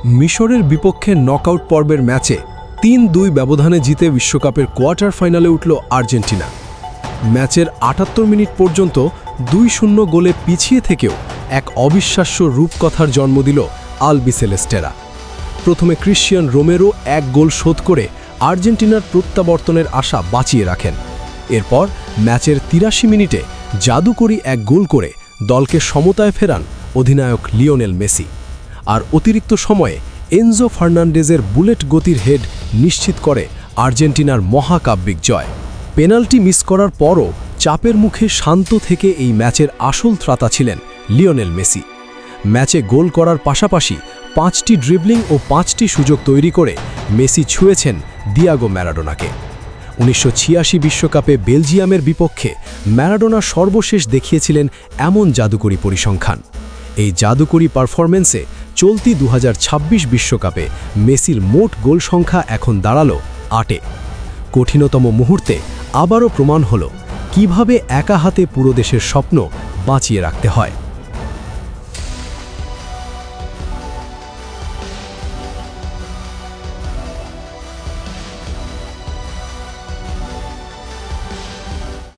মিশরের বিপক্ষে নকআউট পর্বের ম্যাচে ৩-২ ব্যবধানে জিতে বিশ্বকাপের কোয়ার্টার ফাইনালে উঠল আর্জেন্টিনা। ম্যাচের ৭৮ মিনিট পর্যন্ত ২-০ গোলে পিছিয়ে থেকেও এক অবিশ্বাস্য রূপকথার জন্ম দিল আলবিসেলেস্টেরা। প্রথমে ক্রিশ্চিয়ান রোমেরো এক গোল শোধ করে আর্জেন্টিনার প্রত্যাবর্তনের আশা বাঁচিয়ে রাখেন। এরপর ম্যাচের ৮৩ মিনিটে জাদুকরী এক গোল করে দলকে সমতায় ফেরান অধিনায়ক লিওনেল মেসি। আর অতিরিক্ত সময়ে এনজো ফার্নান্ডেজের বুলেট গতির হেড নিশ্চিত করে আর্জেন্টিনার মহাকাব্যিক জয়। পেনাল্টি মিস করার পরও চাপের মুখে শান্ত থেকে এই ম্যাচের আসল ত্রাতা ছিলেন লিওনেল মেসি। ম্যাচে গোল করার পাশাপাশি ৫টি ড্রিবলিং ও ৫টি সুযোগ তৈরি করে মেসি ছুঁয়েছেন দিয়াগো ম্যারাডোনাকে। ১৯৮৬ বিশ্বকাপে বেলজিয়ামের বিপক্ষে ম্যারাডোনা সর্বশেষ দেখিয়েছিলেন এমন জাদুকরী পরিসংখ্যান। এই জাদুকরী পারফরম্যান্সে চলতি ২০২৬ বিশ্বকাপে মেসির মোট গোল সংখ্যা এখন দাঁড়ালো ৮-এ। কঠিনতম মুহূর্তে আবারও প্রমাণ হলো কিভাবে একা হাতে পুরো দেশের স্বপ্ন বাঁচিয়ে রাখতে হয়।